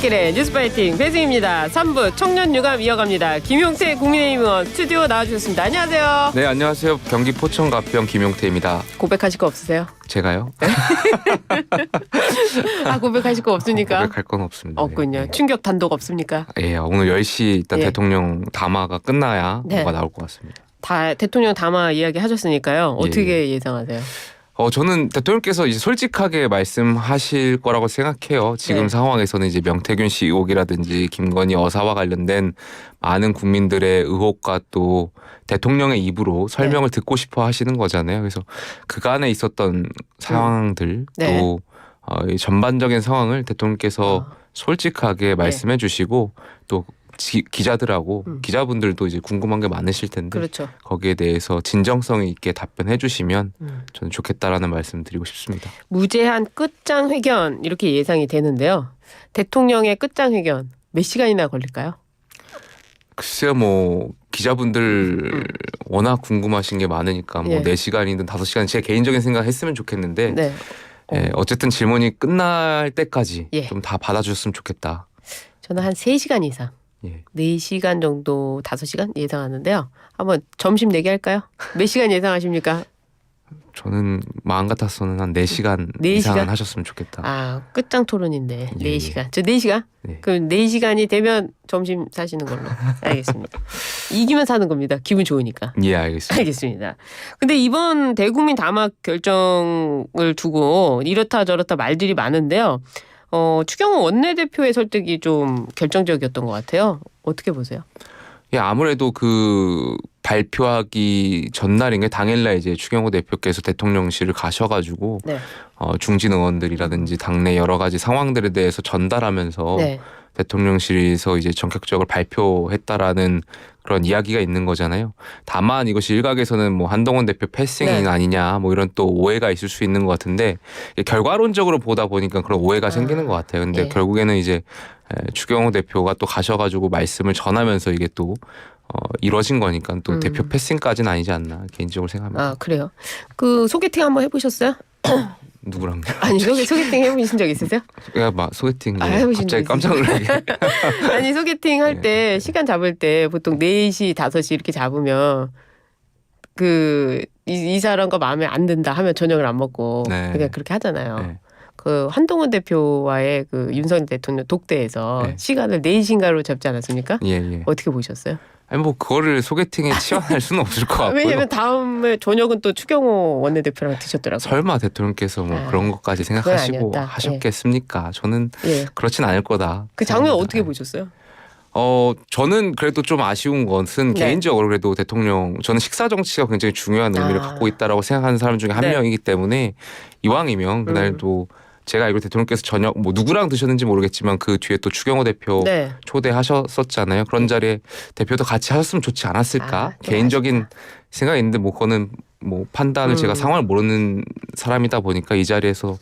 출근길의 뉴스파이팅 배승입니다. 3부 청년유감 이어갑니다. 김용태 국민의힘 의원 스튜디오 나와주셨습니다. 안녕하세요. 네, 안녕하세요. 경기 포천갑병 김용태입니다. 고백하실 거 없으세요? 제가요? 아, 고백하실 거 없습니까? 고백할 건 없습니다. 없군요. 네. 충격 단독 없습니까? 예, 오늘 10시 일단 예. 대통령 담화가 끝나야 네. 뭐가 나올 것 같습니다. 다 대통령 담화 이야기 하셨으니까요. 어떻게 예상하세요? 저는 대통령께서 이제 솔직하게 말씀하실 거라고 생각해요. 지금 네. 상황에서는 이제 명태균 씨 의혹이라든지 김건희 여사와 관련된 많은 국민들의 의혹과 또 대통령의 입으로 설명을 듣고 싶어 하시는 거잖아요. 그래서 그간에 있었던 상황들 네. 또 이 전반적인 상황을 대통령께서 솔직하게 말씀해 주시고 또 기자들하고 기자분들도 이제 궁금한 게 많으실 텐데 그렇죠. 거기에 대해서 진정성 있게 답변해 주시면 저는 좋겠다라는 말씀 드리고 싶습니다. 무제한 끝장 회견 이렇게 예상이 되는데요. 대통령의 끝장 회견 몇 시간이나 걸릴까요? 글쎄요, 뭐 기자분들 워낙 궁금하신 게 많으니까 뭐 예. 4시간이든 5시간 제 개인적인 생각 했으면 좋겠는데 네. 어쨌든 질문이 끝날 때까지 예. 좀 다 받아주셨으면 좋겠다. 저는 한 3시간 이상. 예. 4시간 정도 5시간 예상하는데요. 한번 점심 내기 할까요? 몇 시간 예상하십니까? 저는 마음 같아서는 한 4시간 네 이상은 시간? 하셨으면 좋겠다. 아, 끝장 토론인데 예. 4시간. 저 4시간? 네. 그럼 4시간이 되면 점심 사시는 걸로. 알겠습니다. 이기면 사는 겁니다. 기분 좋으니까. 예, 알겠습니다. 알겠습니다. 근데 이번 대국민 담화 결정을 두고 이렇다 저렇다 말들이 많은데요. 추경호 원내대표의 설득이 좀 결정적이었던 것 같아요. 어떻게 보세요? 예, 아무래도 그 발표하기 전날인가 당일날 이제 추경호 대표께서 대통령실을 가셔가지고 네. 중진 의원들이라든지 당내 여러 가지 상황들에 대해서 전달하면서 네. 대통령실에서 이제 전격적으로 발표했다라는 그런 이야기가 있는 거잖아요. 다만 이것이 일각에서는 뭐 한동훈 대표 패싱이 네. 아니냐 뭐 이런 또 오해가 있을 수 있는 것 같은데 결과론적으로 보다 보니까 그런 오해가 생기는 것 같아요. 근데 예. 결국에는 이제 추경호 대표가 또 가셔가지고 말씀을 전하면서 이게 또 이루어진 거니까 또 대표 패싱까지는 아니지 않나 개인적으로 생각합니다. 아, 그래요? 그 소개팅 한번 해보셨어요? 누구랑? 아니, 소개팅 해보신 적 있으세요? 야, 막 소개팅 해보신 적 갑자기 깜짝 놀라게. 아니, 소개팅 할 때 시간 잡을 때 보통 4시, 5시 이렇게 잡으면 이 사람과 마음에 안 든다 하면 저녁을 안 먹고 네. 그냥 그렇게 하잖아요. 네. 그 한동훈 대표와의 그 윤석열 대통령 독대에서 네. 시간을 4시간으로 잡지 않았습니까? 예, 예. 어떻게 보셨어요? 아니 뭐 그거를 소개팅에 치환할 수는 없을 것 같고요. 왜냐면 다음에 저녁은 또 추경호 원내대표랑 드셨더라고요. 설마 대통령께서 뭐 그런 것까지 생각하시고 아니었다. 하셨겠습니까? 저는 예. 그렇진 않을 거다. 그 장면 생각합니다. 어떻게 보셨어요? 저는 그래도 좀 아쉬운 것은 네. 개인적으로 그래도 대통령 저는 식사 정치가 굉장히 중요한 의미를 갖고 있다라고 생각하는 사람 중에 한 네. 명이기 때문에 이왕이면 그날도 제가 알기로 대통령께서 저녁 뭐 누구랑 드셨는지 모르겠지만 그 뒤에 또 추경호 대표 네. 초대하셨었잖아요. 그런 자리에 대표도 같이 하셨으면 좋지 않았을까? 좀 개인적인 생각이 있는데 뭐 그거는 뭐 판단을 제가 상황을 모르는 사람이다 보니까 이 자리에서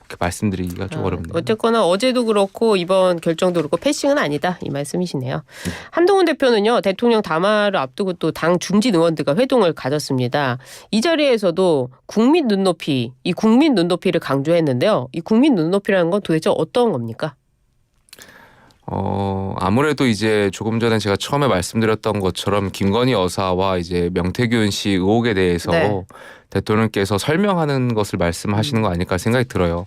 그렇게 말씀드리기가 좀 어렵네요. 어쨌거나 어제도 그렇고 이번 결정도 그렇고 패싱은 아니다 이 말씀이시네요. 한동훈 대표는요 대통령 담화를 앞두고 또 당 중진 의원들과 회동을 가졌습니다. 이 자리에서도 국민 눈높이를 강조했는데요. 이 국민 눈높이라는 건 도대체 어떤 겁니까? 아무래도 이제 조금 전에 제가 처음에 말씀드렸던 것처럼 김건희 여사와 이제 명태균 씨 의혹에 대해서 네. 대통령께서 설명하는 것을 말씀하시는 거 아닐까 생각이 들어요.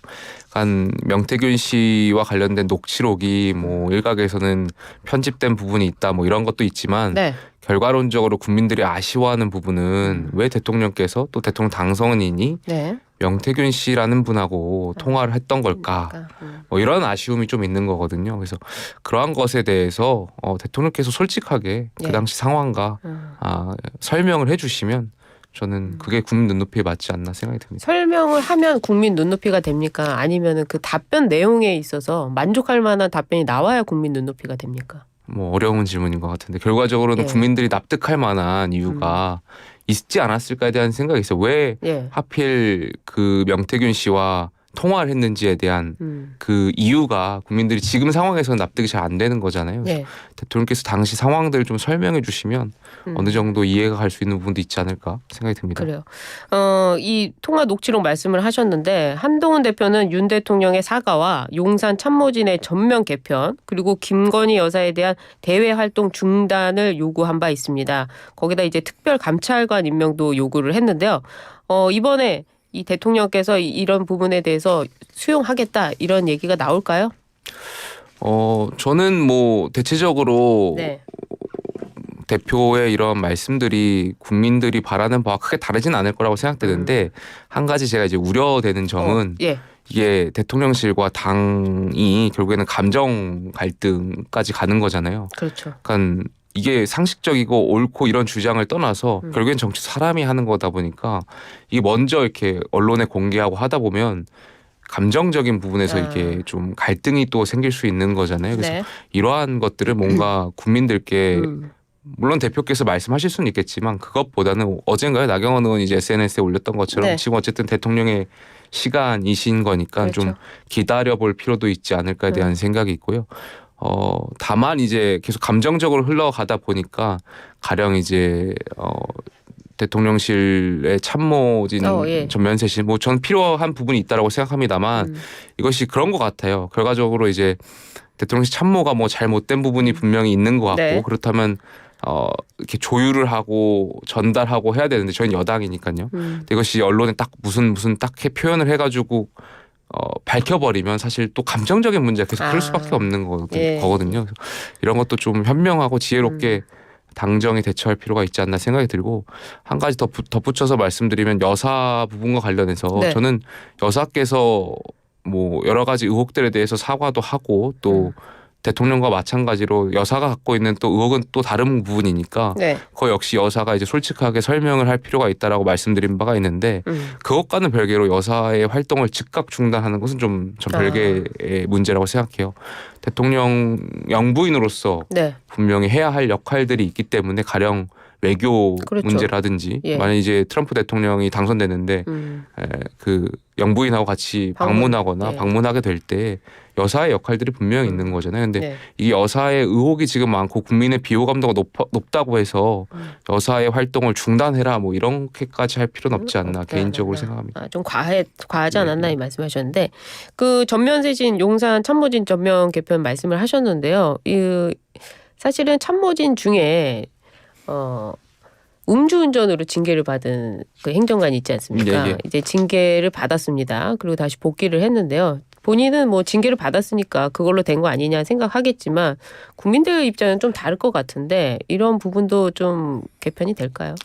명태균 씨와 관련된 녹취록이 뭐 일각에서는 편집된 부분이 있다 뭐 이런 것도 있지만 네. 결과론적으로 국민들이 아쉬워하는 부분은 왜 대통령께서 또 대통령 당선인이 네. 명태균 씨라는 분하고 통화를 했던 걸까? 뭐 이런 아쉬움이 좀 있는 거거든요. 그래서 그러한 것에 대해서 대통령께서 솔직하게 그 예. 당시 상황과 설명을 해주시면 저는 그게 국민 눈높이에 맞지 않나 생각이 듭니다. 설명을 하면 국민 눈높이가 됩니까? 아니면은 그 답변 내용에 있어서 만족할 만한 답변이 나와야 국민 눈높이가 됩니까? 뭐 어려운 질문인 것 같은데 결과적으로는 예. 국민들이 납득할 만한 이유가 있지 않았을까에 대한 생각이 있어요. 왜 예. 하필 그 명태균 씨와 통화를 했는지에 대한 그 이유가 국민들이 지금 상황에서는 납득이 잘 안 되는 거잖아요. 네. 대통령께서 당시 상황들을 좀 설명해 주시면 어느 정도 이해가 갈 수 있는 부분도 있지 않을까 생각이 듭니다. 그래요. 이 통화 녹취록 말씀을 하셨는데 한동훈 대표는 윤 대통령의 사과와 용산 참모진의 전면 개편 그리고 김건희 여사에 대한 대외 활동 중단을 요구한 바 있습니다. 거기다 이제 특별 감찰관 임명도 요구를 했는데요. 이번에 이 대통령께서 이런 부분에 대해서 수용하겠다 이런 얘기가 나올까요? 저는 뭐 대체적으로 네. 대표의 이런 말씀들이 국민들이 바라는 바와 크게 다르진 않을 거라고 생각되는데 한 가지 제가 이제 우려되는 점은 예. 이게 대통령실과 당이 결국에는 감정 갈등까지 가는 거잖아요. 그렇죠. 그러니까 이게 상식적이고 옳고 이런 주장을 떠나서 결국엔 정치 사람이 하는 거다 보니까 이게 먼저 이렇게 언론에 공개하고 하다 보면 감정적인 부분에서 이게 좀 갈등이 또 생길 수 있는 거잖아요. 그래서 네. 이러한 것들을 뭔가 국민들께 물론 대표께서 말씀하실 수는 있겠지만 그것보다는 어젠가요 나경원 의원이 이제 SNS에 올렸던 것처럼 네. 지금 어쨌든 대통령의 시간이신 거니까 그렇죠. 좀 기다려볼 필요도 있지 않을까에 대한 생각이 있고요. 다만 이제 계속 감정적으로 흘러가다 보니까 가령 이제 대통령실의 참모진 예. 전면세실 뭐 저는 필요한 부분이 있다라고 생각합니다만 이것이 그런 것 같아요. 결과적으로 이제 대통령실 참모가 뭐 잘못된 부분이 분명히 있는 것 같고 네. 그렇다면 이렇게 조율을 하고 전달하고 해야 되는데 저희는 여당이니까요. 근데 이것이 언론에 딱 무슨 딱 표현을 해가지고 밝혀버리면 사실 또 감정적인 문제가 계속 클 수밖에 없는 예. 거거든요. 그래서 이런 것도 좀 현명하고 지혜롭게 당정이 대처할 필요가 있지 않나 생각이 들고 한 가지 더 덧붙여서 말씀드리면 여사 부분과 관련해서 네. 저는 여사께서 뭐 여러 가지 의혹들에 대해서 사과도 하고 또 대통령과 마찬가지로 여사가 갖고 있는 또 의혹은 또 다른 부분이니까 네. 그거 역시 여사가 이제 솔직하게 설명을 할 필요가 있다라고 말씀드린 바가 있는데 그것과는 별개로 여사의 활동을 즉각 중단하는 것은 전 별개의 문제라고 생각해요. 대통령 영부인으로서 네. 분명히 해야 할 역할들이 있기 때문에 가령 외교 그렇죠. 문제라든지 예. 만약 이제 트럼프 대통령이 당선됐는데 그 영부인하고 같이 방문하거나 네. 방문하게 될 때 여사의 역할들이 분명히 있는 거잖아요. 근데 네. 이 여사의 의혹이 지금 많고 국민의 비호감도가 높다고 해서 여사의 활동을 중단해라 뭐 이렇게까지 할 필요는 없지 않나 없지 개인적으로 않았나. 생각합니다. 좀 과하지 않았나 이 말씀하셨는데 그 전면세진 용산 참모진 전면 개편 말씀을 하셨는데요. 사실은 참모진 중에 음주운전으로 징계를 받은 그 행정관이 있지 않습니까? 예. 이제 징계를 받았습니다. 그리고 다시 복귀를 했는데요. 본인은 뭐 징계를 받았으니까 그걸로 된 거 아니냐 생각하겠지만 국민들 입장은 좀 다를 것 같은데 이런 부분도 좀 개편이 될까요?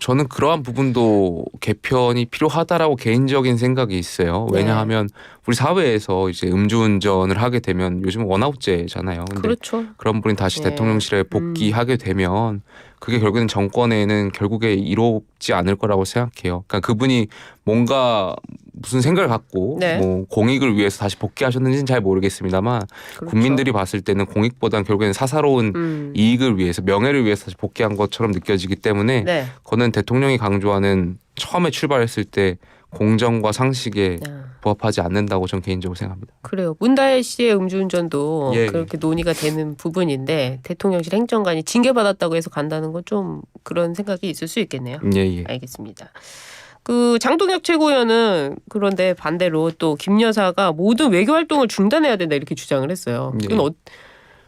저는 그러한 부분도 개편이 필요하다라고 개인적인 생각이 있어요. 왜냐하면 우리 사회에서 이제 음주운전을 하게 되면 요즘 원아웃제잖아요. 근데 그렇죠. 그런 분이 다시 대통령실에 복귀하게 되면 그게 결국에는 정권에는 결국에 이롭지 않을 거라고 생각해요. 그러니까 그분이 뭔가 무슨 생각을 갖고 네. 뭐 공익을 위해서 다시 복귀하셨는지는 잘 모르겠습니다만 그렇죠. 국민들이 봤을 때는 공익보다는 결국에는 사사로운 이익을 위해서 명예를 위해서 다시 복귀한 것처럼 느껴지기 때문에 네. 그거는 대통령이 강조하는 처음에 출발했을 때 공정과 상식에 부합하지 않는다고 저는 개인적으로 생각합니다. 그래요. 문다혜 씨의 음주운전도 예. 그렇게 논의가 되는 부분인데 대통령실 행정관이 징계받았다고 해서 간다는 건 좀 그런 생각이 있을 수 있겠네요. 예. 알겠습니다. 그 장동혁 최고위원은 그런데 반대로 또 김 여사가 모든 외교 활동을 중단해야 된다 이렇게 주장을 했어요. 그건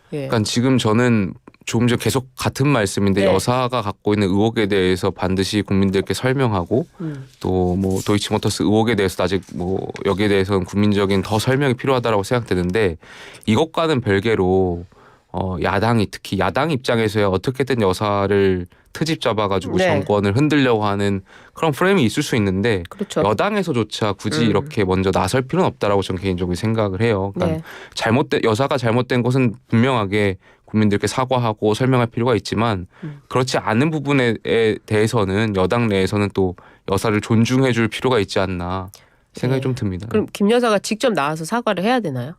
그러니까 지금 저는 조금 전 계속 같은 말씀인데 네. 여사가 갖고 있는 의혹에 대해서 반드시 국민들께 설명하고 또 뭐 도이치모터스 의혹에 대해서도 아직 뭐 여기에 대해서는 국민적인 더 설명이 필요하다라고 생각되는데 이것과는 별개로 야당이 특히 야당 입장에서야 어떻게든 여사를 트집 잡아가지고 네. 정권을 흔들려고 하는 그런 프레임이 있을 수 있는데 그렇죠. 여당에서조차 굳이 이렇게 먼저 나설 필요는 없다라고 저는 개인적으로 생각을 해요. 그러니까 여사가 잘못된 것은 분명하게 국민들께 사과하고 설명할 필요가 있지만 그렇지 않은 부분에 대해서는 여당 내에서는 또 여사를 존중해 줄 필요가 있지 않나 생각이 좀 듭니다. 그럼 김 여사가 직접 나와서 사과를 해야 되나요?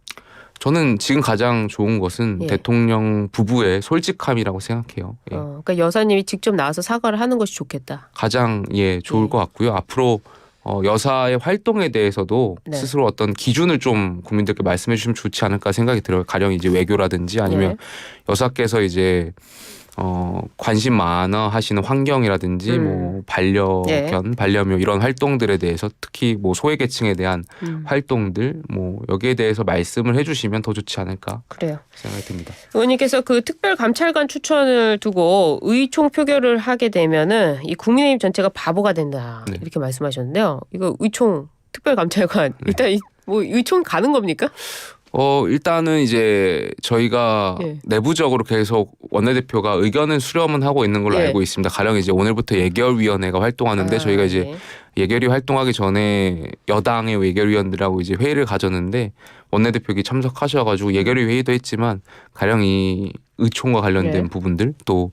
저는 지금 가장 좋은 것은 대통령 부부의 솔직함이라고 생각해요. 그러니까 여사님이 직접 나와서 사과를 하는 것이 좋겠다. 가장 좋을 것 같고요. 앞으로 여사의 활동에 대해서도 네. 스스로 어떤 기준을 좀 국민들께 말씀해 주시면 좋지 않을까 생각이 들어요. 가령 이제 외교라든지 아니면 네. 여사께서 이제 관심 많아 하시는 환경이라든지 뭐 반려견, 네. 반려묘 이런 활동들에 대해서 특히 뭐 소외계층에 대한 활동들 뭐 여기에 대해서 말씀을 해주시면 더 좋지 않을까 그래요. 생각이 듭니다. 의원님께서 그 특별감찰관 추천을 두고 의총 표결을 하게 되면은 이 국민의힘 전체가 바보가 된다 네. 이렇게 말씀하셨는데요. 이거 의총 특별감찰관 일단 뭐 의총 가는 겁니까? 일단은 이제 저희가 예. 내부적으로 계속 원내대표가 의견을 수렴은 하고 있는 걸로 예. 알고 있습니다. 가령 이제 오늘부터 예결위원회가 활동하는데 저희가 이제 네. 예결위 활동하기 전에 여당의 예결위원들하고 이제 회의를 가졌는데 원내대표가 참석하셔가지고 예결위 회의도 했지만 가령 이 의총과 관련된 네. 부분들 또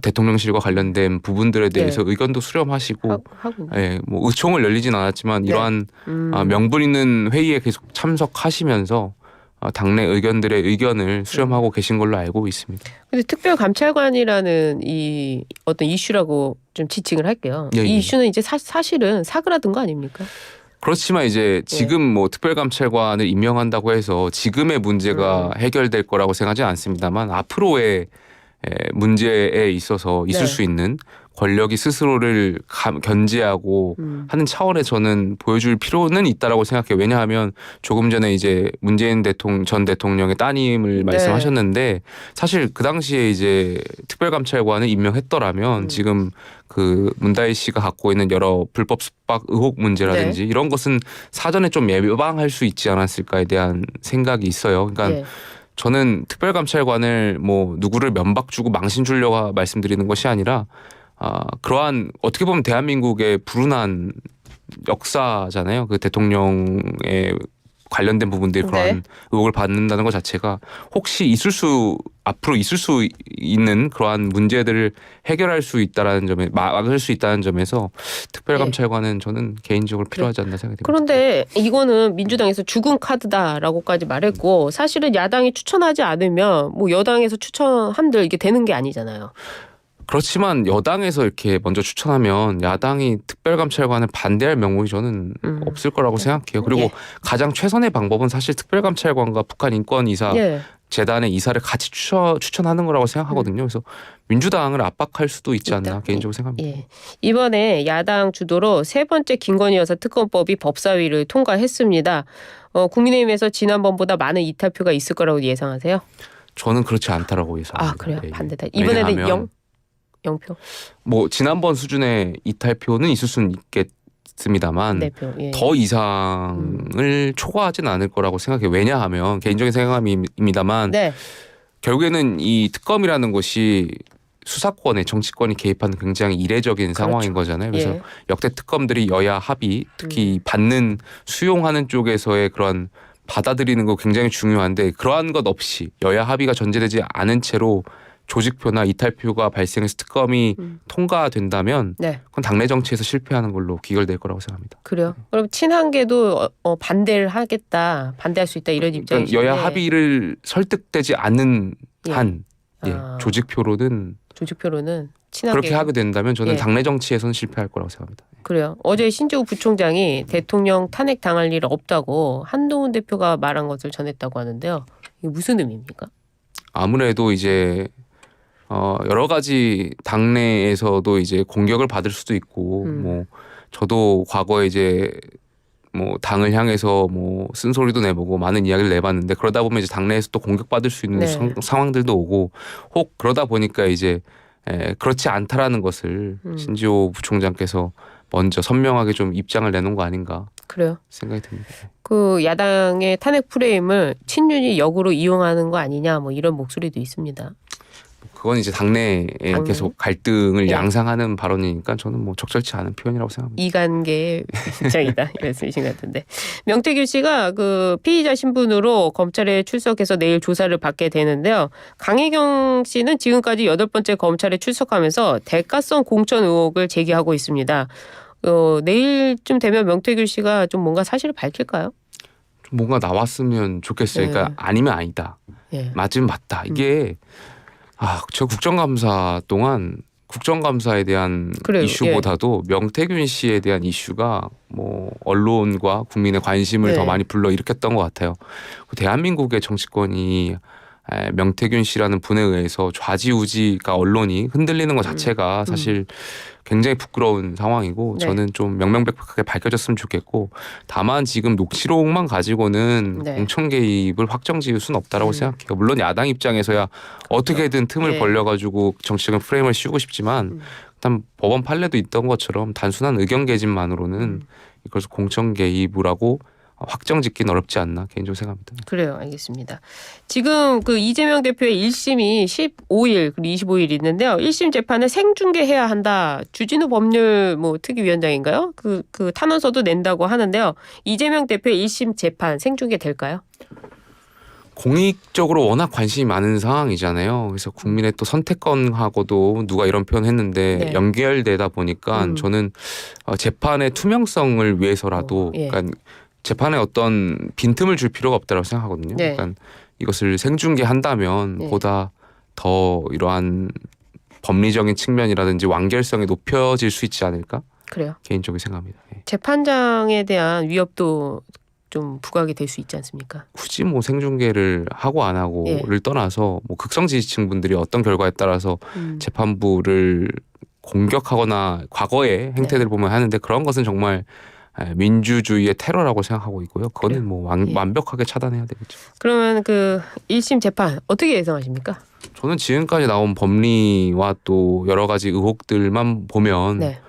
대통령실과 관련된 부분들에 대해서 네. 의견도 수렴하시고 하고 예, 뭐 의총을 열리진 않았지만 네. 이러한 명분 있는 회의에 계속 참석하시면서 당내 의견들의 의견을 수렴하고 계신 걸로 알고 있습니다. 근데 특별감찰관이라는 이 어떤 이슈라고 좀 지칭을 할게요. 예, 이 예. 이슈는 이제 사실은 사그라든 거 아닙니까? 그렇지만 이제 지금 뭐 특별감찰관을 임명한다고 해서 지금의 문제가 해결될 거라고 생각하지 않습니다만 앞으로의 문제에 있어서 있을 네. 수 있는 권력이 스스로를 견제하고 하는 차원에 저는 보여줄 필요는 있다라고 생각해요. 왜냐하면 조금 전에 이제 문재인 전 대통령의 따님을 네. 말씀하셨는데 사실 그 당시에 이제 특별감찰관을 임명했더라면 지금 그 문다희 씨가 갖고 있는 여러 불법 숙박 의혹 문제라든지 이런 것은 사전에 좀 예방할 수 있지 않았을까에 대한 생각이 있어요. 그러니까 네. 저는 특별감찰관을 뭐 누구를 면박 주고 망신 주려고 말씀드리는 것이 아니라 그러한 어떻게 보면 대한민국의 불운한 역사잖아요. 그 대통령의 관련된 부분들이 그런 네. 의혹을 받는다는 것 자체가 혹시 앞으로 있을 수 있는 그러한 문제들을 해결할 수 있다라는 점에 막을 수 있다는 점에서 특별감찰관은 저는 개인적으로 필요하지 않나 생각이 듭니다. 그런데 이거는 민주당에서 죽은 카드다라고까지 말했고 사실은 야당이 추천하지 않으면 뭐 여당에서 추천함들 이게 되는 게 아니잖아요. 그렇지만 여당에서 이렇게 먼저 추천하면 야당이 특별감찰관을 반대할 명분이 저는 없을 거라고 생각해요. 그리고 예. 가장 최선의 방법은 사실 특별감찰관과 북한 인권이사 예. 재단의 이사를 같이 추천하는 거라고 생각하거든요. 그래서 민주당을 압박할 수도 있지 않나 일단, 개인적으로 생각합니다. 예. 이번에 야당 주도로 세 번째 김건희 여사 특검법이 법사위를 통과했습니다. 국민의힘에서 지난번보다 많은 이탈표가 있을 거라고 예상하세요? 저는 그렇지 않다라고 예상합니다. 아 그래요? 예, 예. 반대다. 이번에는 왜냐하면 0표? 뭐 지난번 수준의 이탈표는 있을 수는 있겠습니다만 4표. 예. 더 이상을 초과하진 않을 거라고 생각해요. 왜냐하면 개인적인 생각입니다만 네. 결국에는 이 특검이라는 것이 수사권에 정치권이 개입하는 굉장히 이례적인 상황인 거잖아요. 그래서 예. 역대 특검들이 여야 합의 특히 받는 수용하는 쪽에서의 그런 받아들이는 거 굉장히 중요한데 그러한 것 없이 여야 합의가 전제되지 않은 채로 조직표나 이탈표가 발생해서 특검이 통과된다면 네. 그건 당내 정치에서 실패하는 걸로 귀결될 거라고 생각합니다. 그래요. 그럼 친한계도 반대를 하겠다, 반대할 수 있다 이런 그러니까 입장이신데. 여야 합의를 설득되지 않는 예. 한 아. 조직표로는 조직표로는 친한계. 그렇게 하게 된다면 저는 예. 당내 정치에서는 실패할 거라고 생각합니다. 그래요. 어제 신재욱 부총장이 대통령 탄핵 당할 일 없다고 한동훈 대표가 말한 것을 전했다고 하는데요. 이게 무슨 의미입니까? 아무래도 이제 여러 가지 당내에서도 이제 공격을 받을 수도 있고 뭐 저도 과거에 이제 뭐 당을 향해서 뭐 쓴소리도 내보고 많은 이야기를 내봤는데 그러다 보면 이제 당내에서 또 공격받을 수 있는 네. 상황들도 오고 혹 그러다 보니까 이제 그렇지 않다라는 것을 신지호 부총장께서 먼저 선명하게 좀 입장을 내놓은 거 아닌가 그래요. 생각이 듭니다. 그 야당의 탄핵 프레임을 친윤이 역으로 이용하는 거 아니냐 뭐 이런 목소리도 있습니다. 그건 이제 당내에 계속 갈등을 예. 양상하는 발언이니까 저는 뭐 적절치 않은 표현이라고 생각합니다. 이관계의 입장이다 이 말씀이신 것 같은데 명태균 씨가 그 피의자 신분으로 검찰에 출석해서 내일 조사를 받게 되는데요. 강혜경 씨는 지금까지 8번째 검찰에 출석하면서 대가성 공천 의혹을 제기하고 있습니다. 내일쯤 되면 명태균 씨가 좀 뭔가 사실을 밝힐까요? 좀 뭔가 나왔으면 좋겠어요. 네. 그러니까 아니면 아니다. 예. 맞으면 맞다. 이게 저 국정감사 동안 국정감사에 대한 그래요. 이슈보다도 명태균 씨에 대한 이슈가 뭐 언론과 국민의 관심을 네. 더 많이 불러일으켰던 것 같아요. 대한민국의 정치권이 명태균 씨라는 분에 의해서 좌지우지가 언론이 흔들리는 것 자체가 사실 굉장히 부끄러운 상황이고 네. 저는 좀 명명백백하게 밝혀졌으면 좋겠고 다만 지금 녹취록만 가지고는 네. 공천 개입을 확정지을 수는 없다라고 생각해요. 물론 야당 입장에서야 어떻게든 틈을 예. 벌려가지고 정치적인 프레임을 씌우고 싶지만 일단 법원 판례도 있던 것처럼 단순한 의견 개진만으로는 이것을 공천 개입을 하고 확정짓기는 어렵지 않나 개인적으로 생각합니다. 그래요. 알겠습니다. 지금 그 이재명 대표의 1심이 15일 그리고 25일 있는데요. 1심 재판을 생중계해야 한다. 주진우 법률 뭐 특위위원장인가요? 그 탄원서도 낸다고 하는데요. 이재명 대표의 1심 재판 생중계 될까요? 공익적으로 워낙 관심이 많은 상황이잖아요. 그래서 국민의 또 선택권하고도 누가 이런 표현했는데 네. 연결되다 보니까 저는 재판의 투명성을 위해서라도 예. 그러니까 재판에 어떤 빈틈을 줄 필요가 없다고 생각하거든요. 네. 그러니까 이것을 생중계한다면 네. 보다 더 이러한 법리적인 측면이라든지 완결성이 높여질 수 있지 않을까 그래요. 개인적으로 생각합니다. 예. 재판장에 대한 위협도 좀 부각이 될 수 있지 않습니까? 굳이 뭐 생중계를 하고 안 하고를 떠나서 뭐 극성 지지층 분들이 어떤 결과에 따라서 재판부를 공격하거나 과거의 행태들을 보면 하는데 그런 것은 정말 민주주의의 테러라고 생각하고 있고요. 그거는 그래요? 뭐 예. 완벽하게 차단해야 되겠죠. 그러면 그 1심 재판 어떻게 예상하십니까? 저는 지금까지 나온 법리와 또 여러 가지 의혹들만 보면 네.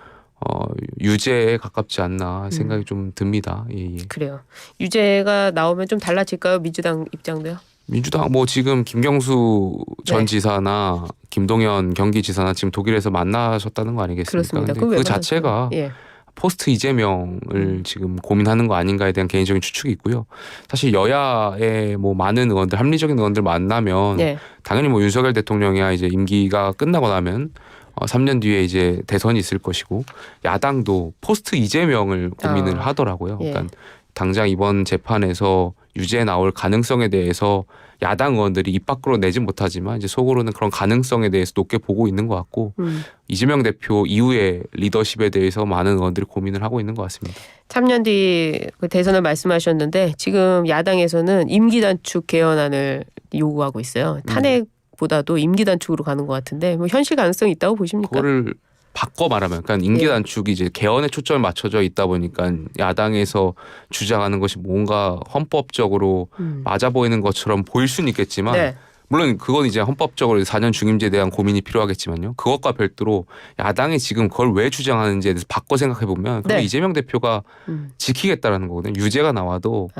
유죄에 가깝지 않나 생각이 좀 듭니다. 예, 예. 그래요. 유죄가 나오면 좀 달라질까요? 민주당 입장도요? 민주당 뭐 지금 김경수 전 네. 지사나 김동연 경기지사나 지금 독일에서 만나셨다는 거 아니겠습니까? 그렇습니다. 근데 그럼 왜 그 만났어요? 자체가 예. 포스트 이재명을 지금 고민하는 거 아닌가에 대한 개인적인 추측이 있고요. 사실 여야의 뭐 많은 의원들, 합리적인 의원들 만나면 네. 당연히 뭐 윤석열 대통령이야 이제 임기가 끝나고 나면 3년 뒤에 이제 대선이 있을 것이고 야당도 포스트 이재명을 고민을 하더라고요. 예. 그러니까 당장 이번 재판에서 유죄 나올 가능성에 대해서 야당 의원들이 입 밖으로 내진 못하지만 이제 속으로는 그런 가능성에 대해서 높게 보고 있는 것 같고 이재명 대표 이후의 리더십에 대해서 많은 의원들이 고민을 하고 있는 것 같습니다. 3년 뒤 그 대선을 말씀하셨는데 지금 야당에서는 임기 단축 개헌안을 요구하고 있어요. 탄핵보다도 임기 단축으로 가는 것 같은데 뭐 현실 가능성이 있다고 보십니까? 그거를 바꿔 말하면 그러니까 임기 단축이 이제 개헌에 초점이 맞춰져 있다 보니까 야당에서 주장하는 것이 뭔가 헌법적으로 맞아 보이는 것처럼 보일 수는 있겠지만 네. 물론 그건 이제 헌법적으로 4년 중임제에 대한 고민이 필요하겠지만요. 그것과 별도로 야당이 지금 그걸 왜 주장하는지에 대해서 바꿔 생각해 보면 그건 네. 이재명 대표가 지키겠다라는 거거든요. 유죄가 나와도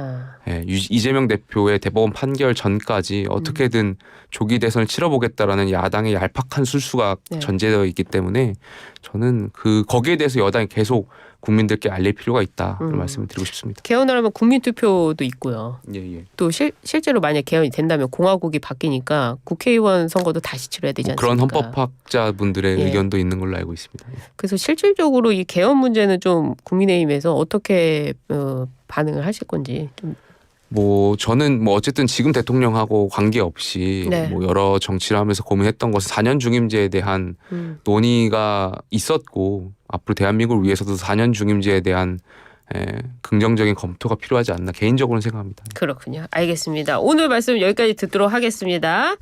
이재명 대표의 대법원 판결 전까지 어떻게든 조기 대선을 치러보겠다라는 야당의 얄팍한 술수가 전제되어 있기 때문에 저는 거기에 대해서 여당이 계속 국민들께 알릴 필요가 있다는 말씀을 드리고 싶습니다. 개헌을 하면 국민투표도 있고요. 예. 또 실제로 만약 개헌이 된다면 공화국이 바뀌니까 국회의원 선거도 다시 치러야 되지 않습니까? 그런 헌법학자분들의 예. 의견도 있는 걸로 알고 있습니다. 그래서 실질적으로 이 개헌 문제는 좀 국민의힘에서 어떻게 반응을 하실 건지 좀. 뭐 저는 뭐 어쨌든 지금 대통령하고 관계없이 네. 뭐 여러 정치를 하면서 고민했던 것은 4년 중임제에 대한 논의가 있었고 앞으로 대한민국을 위해서도 4년 중임제에 대한 긍정적인 검토가 필요하지 않나 개인적으로는 생각합니다. 그렇군요. 알겠습니다. 오늘 말씀 여기까지 듣도록 하겠습니다.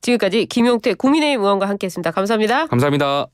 지금까지 김용태 국민의힘 의원과 함께했습니다. 감사합니다. 감사합니다.